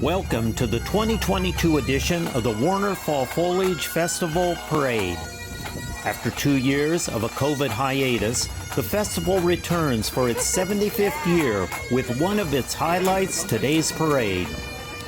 Welcome to the 2022 edition of the Warner Fall Foliage Festival Parade. After 2 years of a COVID hiatus, the festival returns for its 75th year with one of its highlights, today's parade.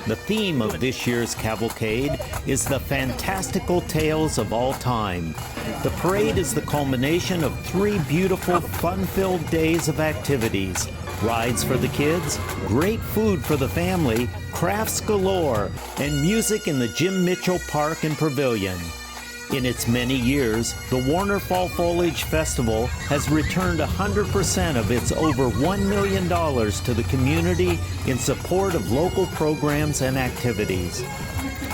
The theme of this year's cavalcade is the fantastical tales of all time. The parade is the culmination of 3 beautiful, fun-filled days of activities. Rides for the kids, great food for the family, crafts galore, and music in the Jim Mitchell Park and Pavilion. In its many years, the Warner Fall Foliage Festival has returned 100% of its over $1 million to the community in support of local programs and activities.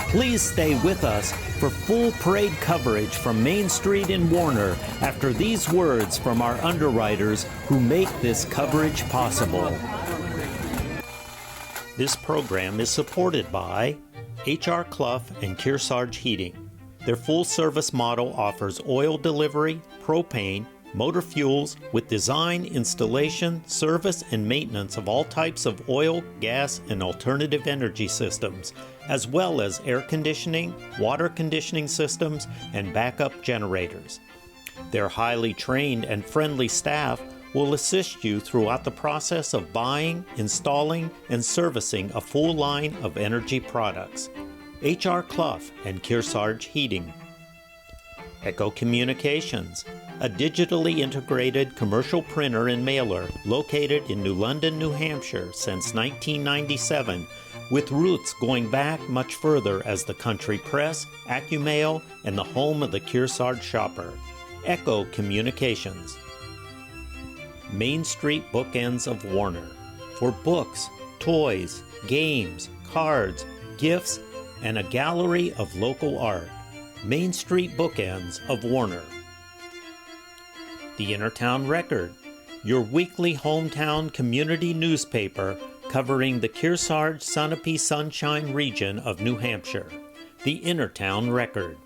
Please stay with us for full parade coverage from Main Street in Warner after these words from our underwriters who make this coverage possible. This program is supported by H.R. Clough and Kearsarge Heating. Their full-service model offers oil delivery, propane, motor fuels with design, installation, service, and maintenance of all types of oil, gas, and alternative energy systems, as well as air conditioning, water conditioning systems, and backup generators. Their highly trained and friendly staff will assist you throughout the process of buying, installing, and servicing a full line of energy products. H.R. Clough and Kearsarge Heating. Echo Communications, a digitally integrated commercial printer and mailer located in New London, New Hampshire since 1997, with roots going back much further as the country press, AccuMail, and the home of the Kearsarge shopper. Echo Communications. Main Street Bookends of Warner, for books, toys, games, cards, gifts, and a gallery of local art. Main Street Bookends of Warner. The Innertown Record, your weekly hometown community newspaper covering the Kearsarge Sunapee Sunshine region of New Hampshire. The Innertown Record.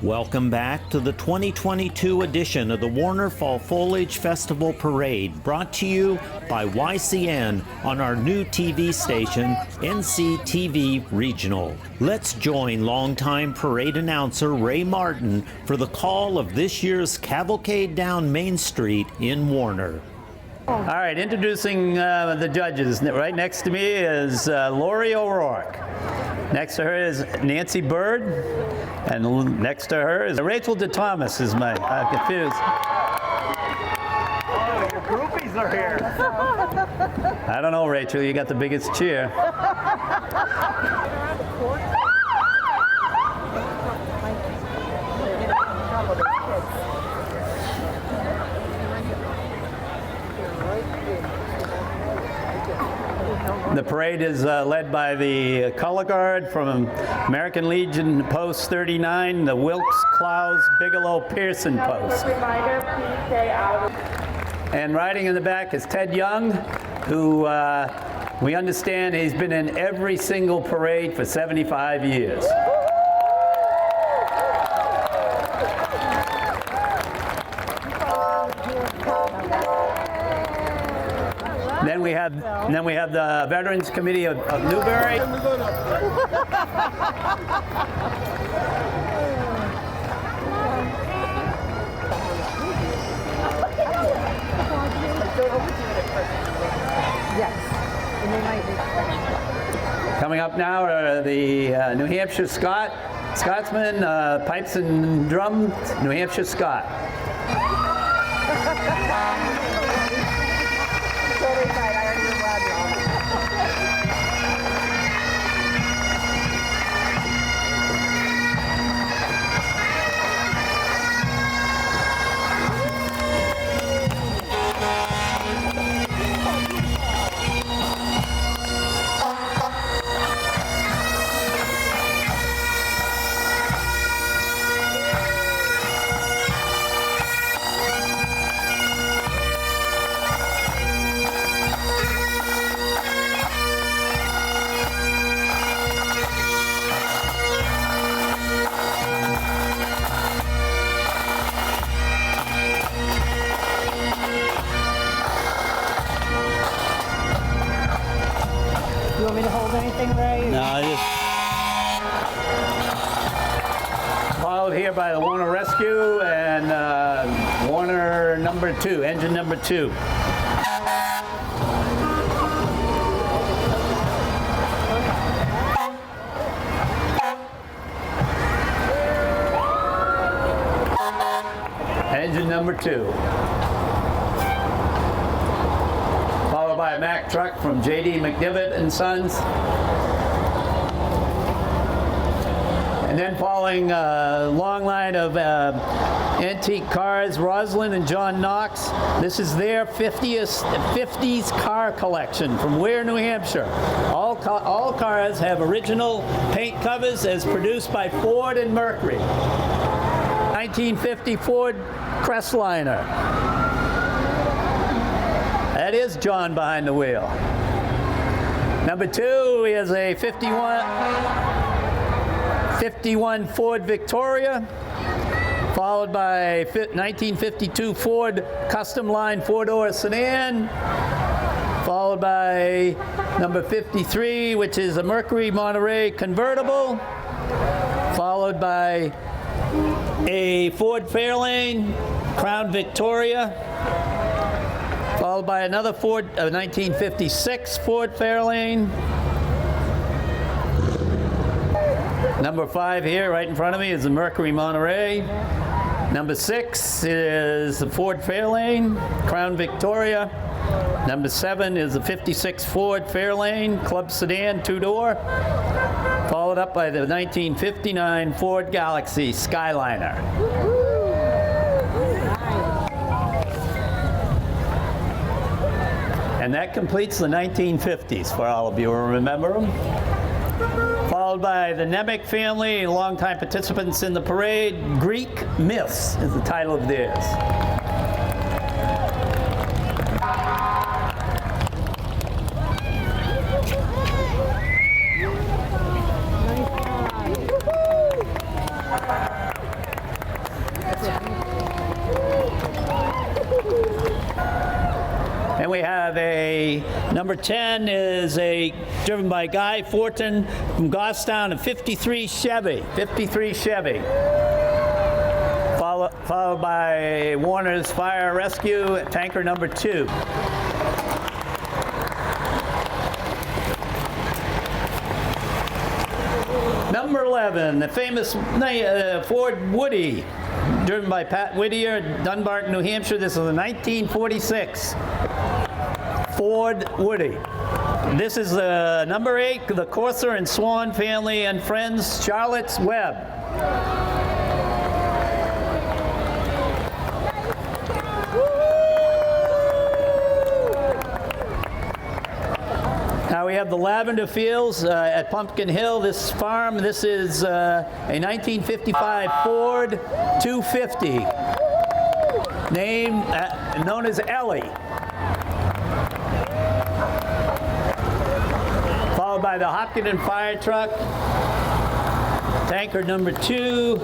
Welcome back to the 2022 edition of the Warner Fall Foliage Festival Parade, brought to you by YCN on our new TV station, NCTV Regional. Let's join longtime parade announcer Ray Martin for the call of this year's cavalcade down Main Street in Warner. All right, introducing the judges. Right next to me is Lori O'Rourke. Next to her is Nancy Bird, and next to her is Rachel DeThomas. Is my confused? Oh, your groupies are here. I don't know, Rachel. You got the biggest cheer. The parade is led by the Color Guard from American Legion Post 39, the Wilkes, Clowes, Bigelow, Pearson Post. And riding in the back is Ted Young, who we understand he's been in every single parade for 75 years. Then we have the Veterans Committee of Newberry. Coming up now are the New Hampshire Scotsmen, pipes and drums, New Hampshire Scot. You want me to hold anything, Ray? No, I just followed here by the Warner Rescue and Warner number 2, engine number 2. Engine number 2. Followed by a Mack truck from J.D. McDivitt and Sons. And then following a long line of antique cars, Rosalind and John Knox. This is their 50s car collection from Ware, New Hampshire. All cars have original paint covers as produced by Ford and Mercury. 1950 Ford Crestliner. That is John behind the wheel. Number 2 is a 51 Ford Victoria, followed by 1952 Ford Custom Line 4-door sedan, followed by number 53, which is a Mercury Monterey convertible, followed by a Ford Fairlane Crown Victoria, followed by another Ford 1956 Ford Fairlane. Number 5 here, right in front of me, is the Mercury Monterey. Number 6 is the Ford Fairlane Crown Victoria. Number 7 is the 56 Ford Fairlane Club Sedan 2-door, followed up by the 1959 Ford Galaxy Skyliner. And that completes the 1950s for all of you who remember them. Followed by the Nemec family, longtime participants in the parade. Greek Myths is the title of theirs. And we have a number 10 is a driven by Guy Fortin from Goffstown, a 53 Chevy. Followed by Warner's Fire Rescue, tanker number 2. Number 11, the famous Ford Woody, driven by Pat Whittier, Dunbarton, New Hampshire. This is a 1946 Ford Woody. This is number 8, the Corsair and Swan family and friends, Charlotte's Web. Now we have the lavender fields at Pumpkin Hill, this farm. This is a 1955 Ford 250, known as Ellie. Followed by the Hopkinton fire truck, tanker number 2.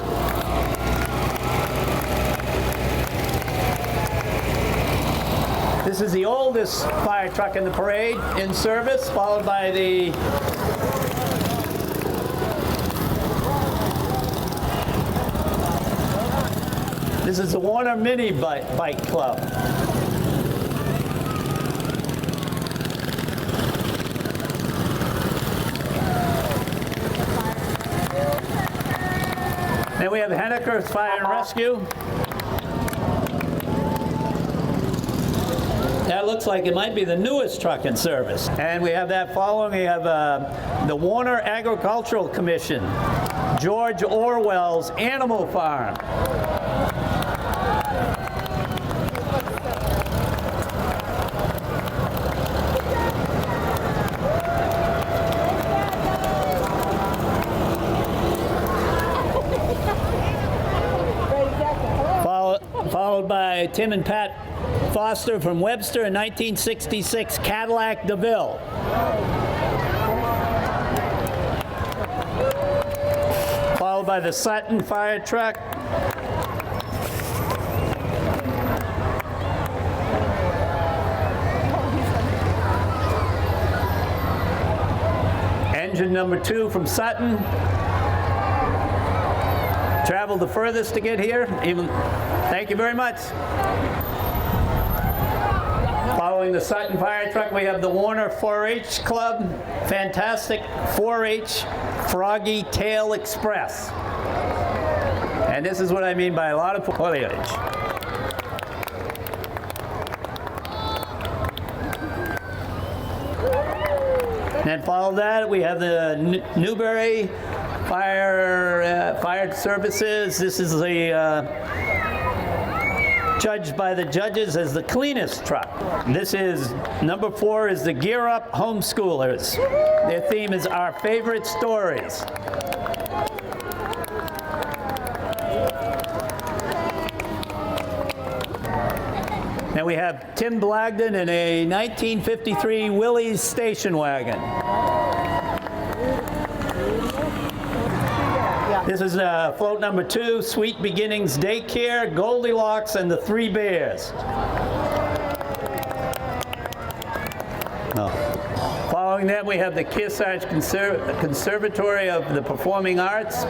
This is the oldest fire truck in the parade in service, followed by the this is the Warner Mini Bike Club. Then we have Henniker's Fire and Rescue. That looks like it might be the newest truck in service. And we have that following. We have the Warner Agricultural Commission, George Orwell's Animal Farm. Followed by Tim and Pat Foster from Webster, in 1966 Cadillac DeVille. Followed by the Sutton fire truck. engine number 2 from Sutton. Traveled the furthest to get here. Thank you very much. Following the Sutton fire truck, we have the Warner 4-H Club. Fantastic 4-H Froggy Tail Express. And this is what I mean by a lot of foliage. And then follow that, we have the Newberry Fire Services. This is judged by the judges as the cleanest truck. This is, number 4 is the Gear Up Homeschoolers. Their theme is Our Favorite Stories. And we have Tim Blagden in a 1953 Willys station wagon. This is float number 2, Sweet Beginnings Daycare, Goldilocks and the 3 Bears. Following that, we have the Kearsarge Conservatory of the Performing Arts.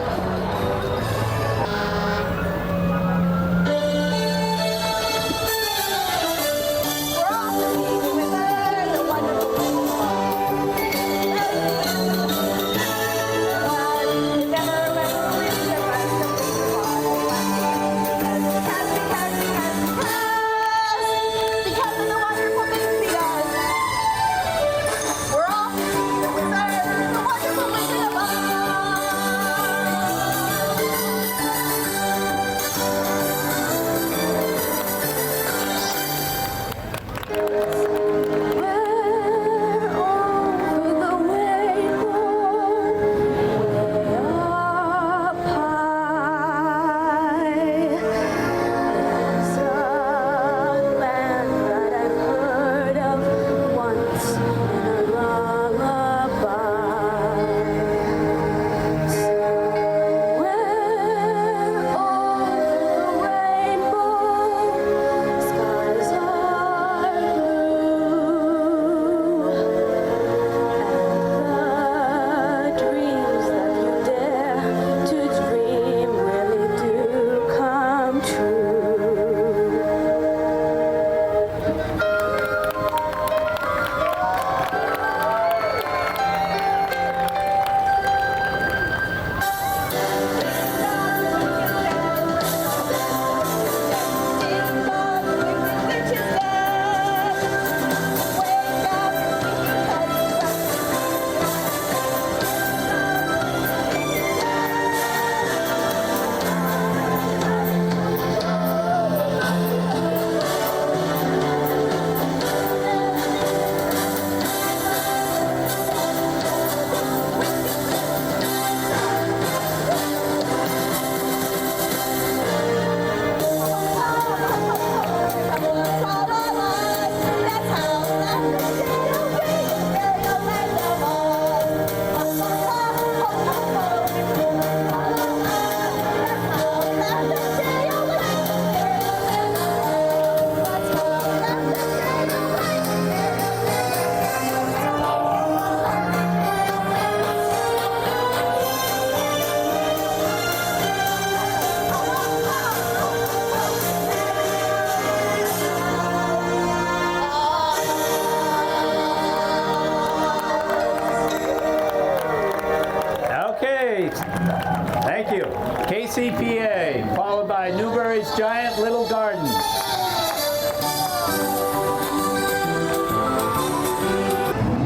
Thank you. KCPA, followed by Newberry's Giant Little Garden.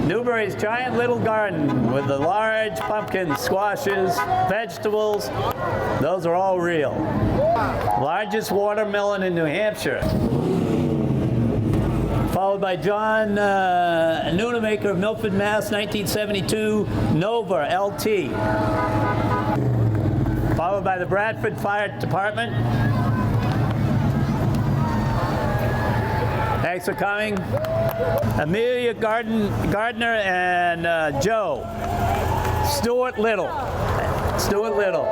Newberry's Giant Little Garden with the large pumpkins, squashes, vegetables. Those are all real. Largest watermelon in New Hampshire. Followed by John Noonamaker of Milford, Mass., 1972, Nova LT. Followed by the Bradford Fire Department. Thanks for coming. Amelia Gardner and Joe. Stuart Little. Stuart Little.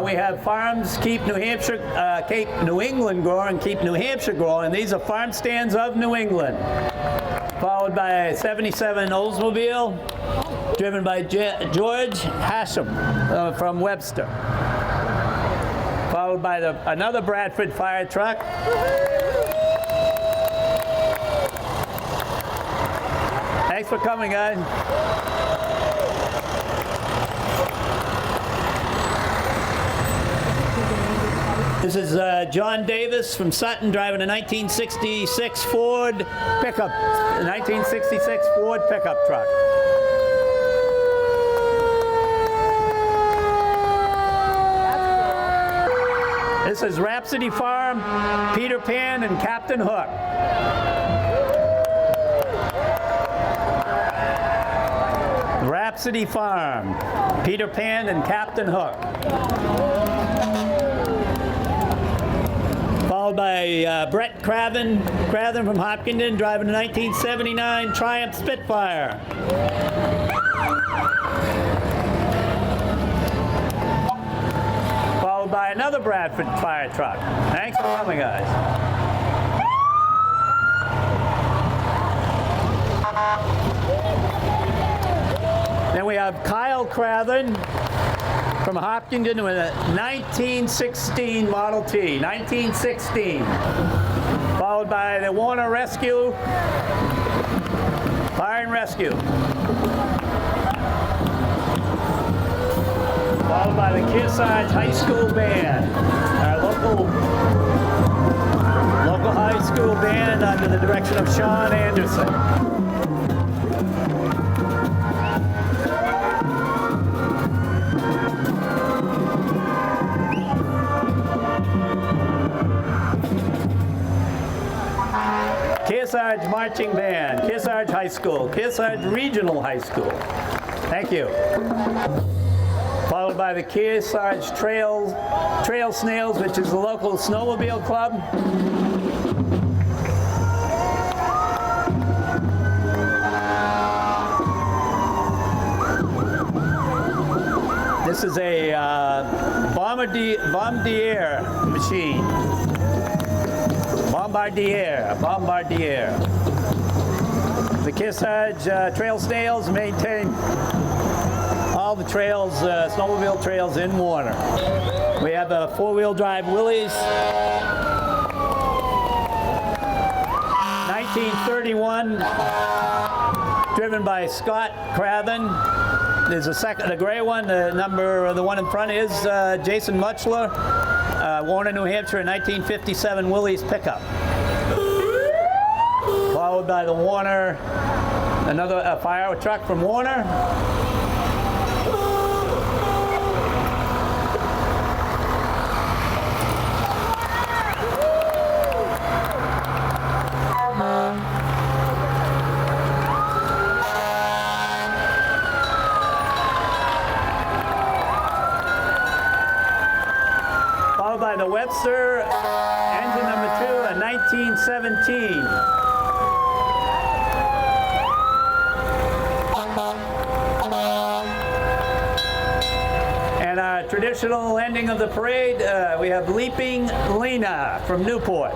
we have farms, keep New Hampshire, keep New England growing, keep New Hampshire growing. These are farm stands of New England. Followed by 77 Oldsmobile, driven by George Hashem from Webster. Followed by another Bradford fire truck. Thanks for coming, guys. This is John Davis from Sutton driving a 1966 Ford pickup, 1966 Ford pickup truck. This is Rhapsody Farm, Peter Pan, and Captain Hook. Rhapsody Farm, Peter Pan, and Captain Hook. Followed by Brett Craven from Hopkinton, driving a 1979 Triumph Spitfire. Followed by another Bradford fire truck. Thanks for coming, guys. Then we have Kyle Craven from Hopkinton with a 1916 Model T, 1916. Followed by the Warner Rescue, Fire and Rescue. Followed by the Kearsarge High School Band, our local high school band under the direction of Sean Anderson. Kearsarge Marching Band, Kearsarge High School, Kearsarge Regional High School. Thank you. Followed by the Kearsarge Trail Snails, which is the local snowmobile club. This is a Bombardier machine. Bombardier. The Kearsarge Trail Snails maintain all the trails, snowmobile trails in Warner. We have a four-wheel drive Willys, 1931, driven by Scott Craven. There's the gray one. The one in front is Jason Muchler, Warner, New Hampshire, 1957 Willys pickup. Followed by the Warner, another fire truck from Warner. Followed by the Webster, engine number 2, a 1917. And our traditional ending of the parade, we have Leaping Lena from Newport.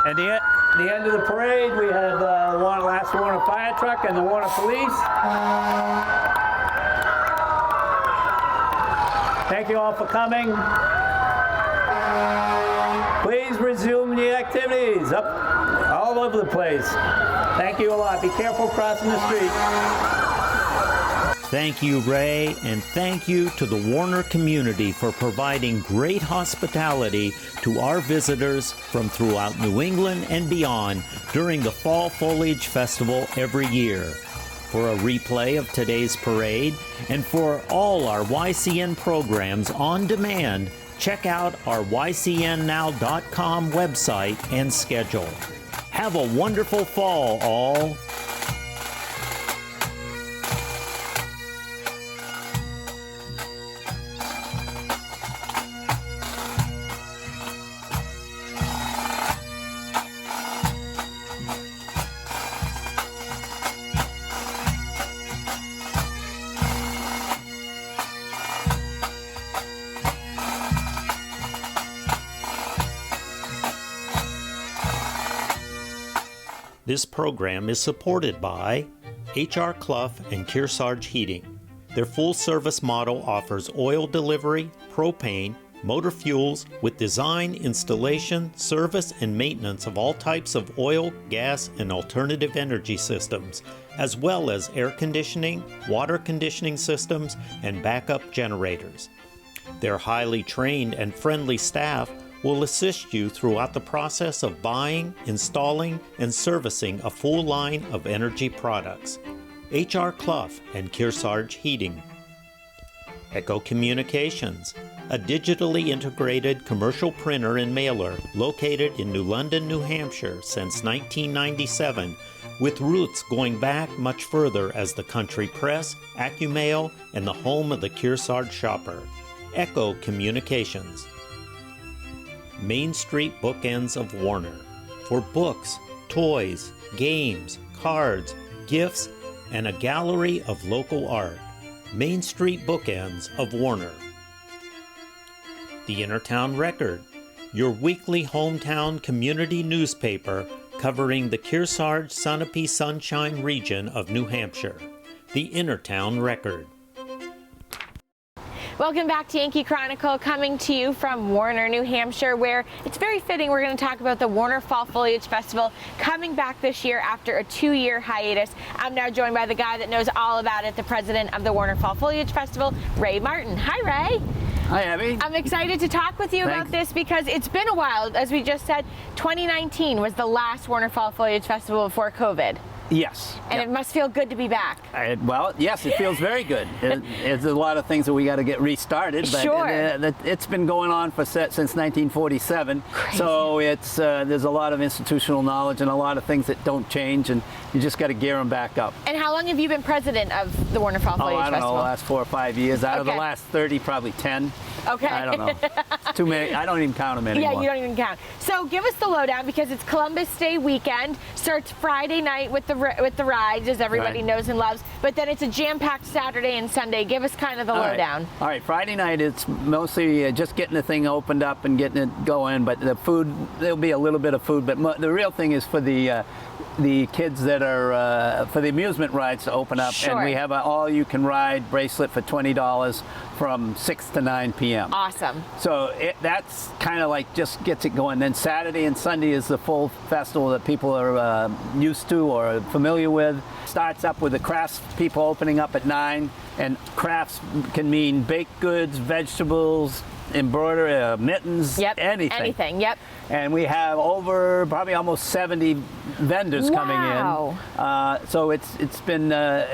At the end of the parade, we have the last Warner fire truck and the Warner police. Thank you all for coming. Please resume the activities up all over the place. Thank you a lot. Be careful crossing the street. Thank you, Ray, and thank you to the Warner community for providing great hospitality to our visitors from throughout New England and beyond during the Fall Foliage Festival every year. For a replay of today's parade and for all our YCN programs on demand, check out our ycnnow.com website and schedule. Have a wonderful fall, all. This program is supported by H.R. Clough and Kearsarge Heating. Their full-service model offers oil delivery, propane, motor fuels with design, installation, service, and maintenance of all types of oil, gas, and alternative energy systems, as well as air conditioning, water conditioning systems, and backup generators. Their highly trained and friendly staff will assist you throughout the process of buying, installing, and servicing a full line of energy products. H.R. Clough and Kearsarge Heating. Echo Communications, a digitally integrated commercial printer and mailer located in New London, New Hampshire since 1997, with roots going back much further as the country press, AccuMail, and the home of the Kearsarge shopper. Echo Communications. Main Street Bookends of Warner. For books, toys, games, cards, gifts, and a gallery of local art. Main Street Bookends of Warner. The Innertown Record, your weekly hometown community newspaper covering the Kearsarge Sunapee Sunshine region of New Hampshire. The Innertown Record. Welcome back to Yankee Chronicle, coming to you from Warner, New Hampshire, where it's very fitting we're going to talk about the Warner Fall Foliage Festival coming back this year after a 2-year hiatus. I'm now joined by the guy that knows all about it, the president of the Warner Fall Foliage Festival, Ray Martin. Hi, Ray. Hi, Abby. I'm excited to talk with you about this because it's been a while. As we just said, 2019 was the last Warner Fall Foliage Festival before COVID. Yes. And it must feel good to be back. Well, yes, it feels very good. There's a lot of things that we got to get restarted, but sure. It's been going on since 1947. Crazy. So it's there's a lot of institutional knowledge and a lot of things that don't change, and you just got to gear them back up. And how long have you been president of the Warner Fall Foliage I don't Festival? know, the last 4 or 5 years. Out of the last 30, probably 10. Okay. I don't know. It's too many. I don't even count them anymore. Yeah, you don't even count. So give us the lowdown, because it's Columbus Day weekend. Starts Friday night with the rides, as everybody knows and loves. But then it's a jam-packed Saturday and Sunday. Give us kind of the lowdown. All right. Friday night, it's mostly just getting the thing opened up and getting it going. But the food, there'll be a little bit of food. But the real thing is for the kids that are for the amusement rides to open up. Sure. And we have an all-you-can-ride bracelet for $20 from 6 to 9 p.m. Awesome. So that's kind of like just gets it going. Then Saturday and Sunday is the full festival that people are used to or familiar with. Starts up with the crafts people opening up at 9, and crafts can mean baked goods, vegetables, embroidery, mittens, anything. Anything, yep. And we have over probably almost 70 vendors coming in. So it's been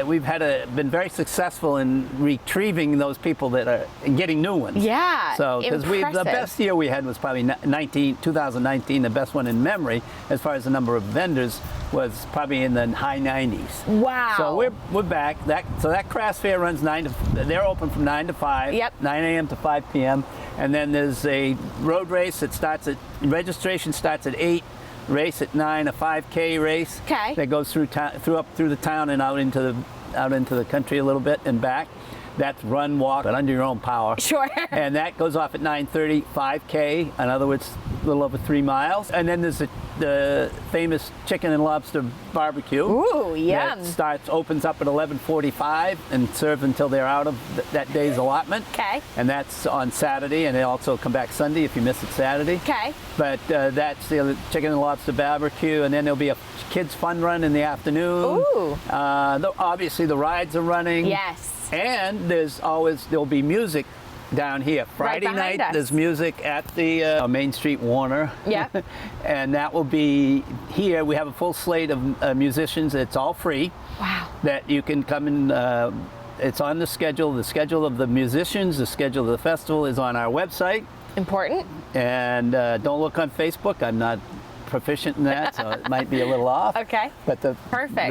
we've been very successful in retrieving those people that are getting new ones. Yeah. So because the best year we had was probably 2019, the best one in memory as far as the number of vendors was probably in the high 90s. Wow. So we're back. So that crafts fair runs they're open from 9 to 5. Yep. 9 a.m. to 5 p.m. And then there's a road race that registration starts at 8, race at 9, a 5K race. Okay. That goes through the town and out into the country a little bit and back. That's run, walk, but under your own power. Sure. And that goes off at 9:30, 5K, in other words, a little over 3 miles. And then there's the famous chicken and lobster barbecue. Ooh, yum. That opens up at 11:45 and serves until they're out of that day's allotment. Okay. And that's on Saturday, and they also come back Sunday if you miss it Saturday. Okay. But that's the chicken and lobster barbecue, and then there'll be a kids fun run in the afternoon. Ooh. Obviously the rides are running. Yes. And there'll be music down here. Friday behind night, us. there's music at the Main Street Warner. Yep. And that will be here. We have a full slate of musicians. It's all free. Wow. That you can come and it's on the schedule. The schedule of the musicians, the schedule of the festival is on our website. Important. And don't look on Facebook. I'm not proficient in that, so it might be a little off. Okay. But the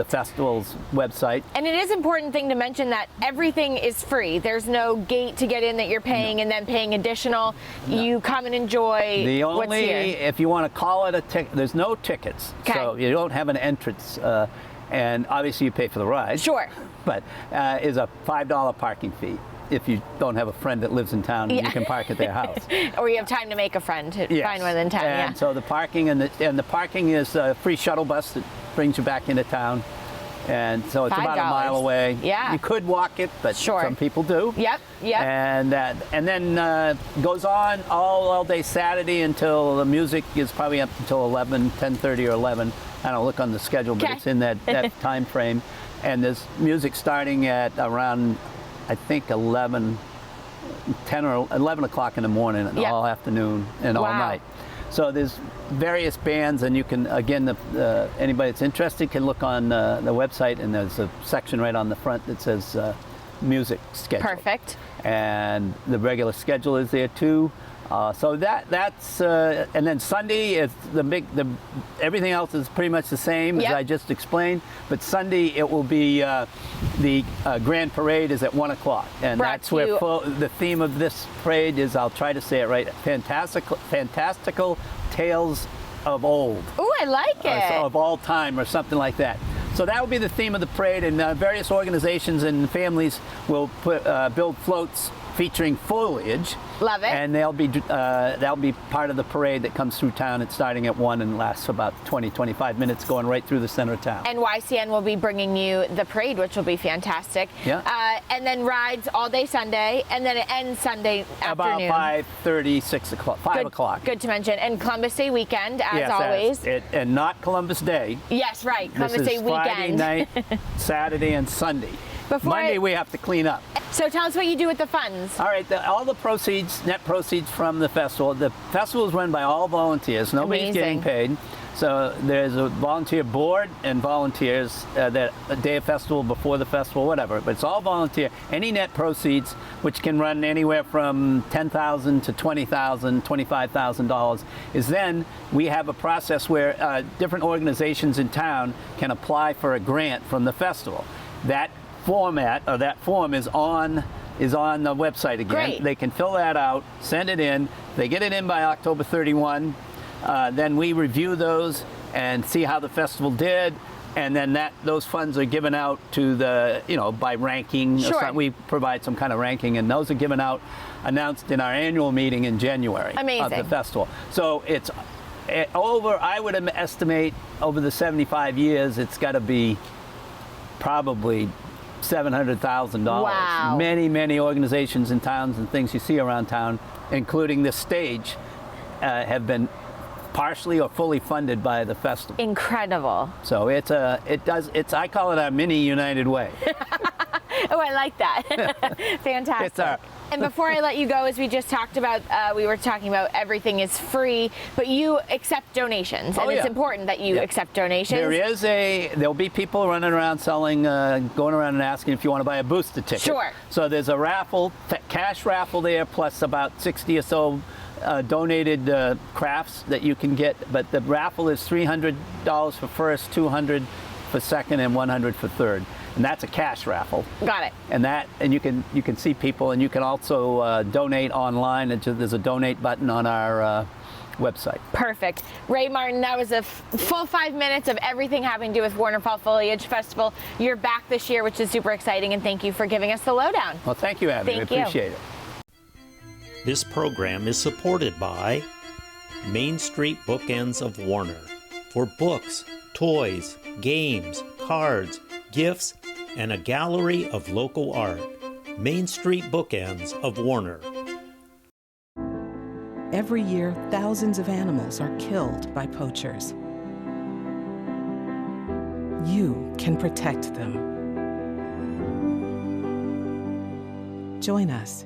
festival's website. And it is an important thing to mention that everything is free. There's no gate to get in that you're paying and then paying additional. No. You come and enjoy what's here. If you want to call it a ticket, there's no tickets. Okay. So you don't have an entrance. And obviously you pay for the ride. Sure. But is a $5 parking fee. If you don't have a friend that lives in town, you can park at their house. Or you have time to make a friend to find one in town. And so the parking and the parking is a free shuttle bus that brings you back into town. And so it's about a mile away. Yeah. You could walk it, but some people do. Yep. And then goes on all day Saturday until the music is probably up until 10:30 or 11. I don't look on the schedule, but it's in that time frame. And there's music starting at around, I think 10 or 11 o'clock in the morning and all afternoon and all night. So there's various bands, and you can, again, anybody that's interested can look on the website, and there's a section right on the front that says music schedule. Perfect. And the regular schedule is there too. So that's and then Sunday is everything else is pretty much the same as I just explained. But Sunday it will be the Grand Parade is at 1 o'clock, and that's where the theme of this parade is. I'll try to say it right. Fantastical tales of old. Ooh, I like it. Of all time, or something like that. So that will be the theme of the parade, and various organizations and families will build floats featuring foliage. Love it. And that'll be part of the parade that comes through town. It's starting at 1 and lasts for about 20-25 minutes, going right through the center of town. And YCN will be bringing you the parade, which will be fantastic. Yeah. And then rides all day Sunday, and then it ends Sunday afternoon. About 5:30, 6 o'clock, 5 o'clock. Good to mention. And Columbus Day weekend, as always. And not Columbus Day. Yes, right. Columbus Day weekend. Friday night, Saturday, and Sunday. Monday we have to clean up. So tell us what you do with the funds. All right, all the proceeds, net proceeds from the festival. The festival is run by all volunteers. Nobody's getting paid. So there's a volunteer board and volunteers that a day of festival, before the festival, whatever. But it's all volunteer. Any net proceeds, which can run anywhere from $10,000 to $20,000, $25,000, is then we have a process where different organizations in town can apply for a grant from the festival. That form is on the website again. Great. They can fill that out, send it in. They get it in by October 31. Then we review those and see how the festival did, and then those funds are given out to by ranking. Sure. We provide some kind of ranking, and those are given out, announced in our annual meeting in January. Amazing. Of the festival. So it's I would estimate over the 75 years, it's got to be probably $700,000. Wow. Many organizations and towns and things you see around town, including this stage, have been partially or fully funded by the festival. Incredible. So I call it our mini United Way. Oh, I like that. Fantastic. And before I let you go, as we just talked about, we were talking about everything is free, but you accept donations, and it's important that you accept donations. There'll be people running around selling, going around and asking if you want to buy a booster ticket. Sure. So there's a raffle, cash raffle there, plus about 60 or so donated crafts that you can get. But the raffle is $300 for first, $200 for second, and $100 for third. And that's a cash raffle. Got it. And you can see people, and you can also donate online. There's a donate button on our website. Perfect. Ray Martin, that was a full 5 minutes of everything having to do with Warner Fall Foliage Festival. You're back this year, which is super exciting, and thank you for giving us the lowdown. Well, thank you, Abby. Thank we appreciate it. This program is supported by Main Street Bookends of Warner. For books, toys, games, cards, gifts, and a gallery of local art. Main Street Bookends of Warner. Every year, thousands of animals are killed by poachers. You can protect them. Join us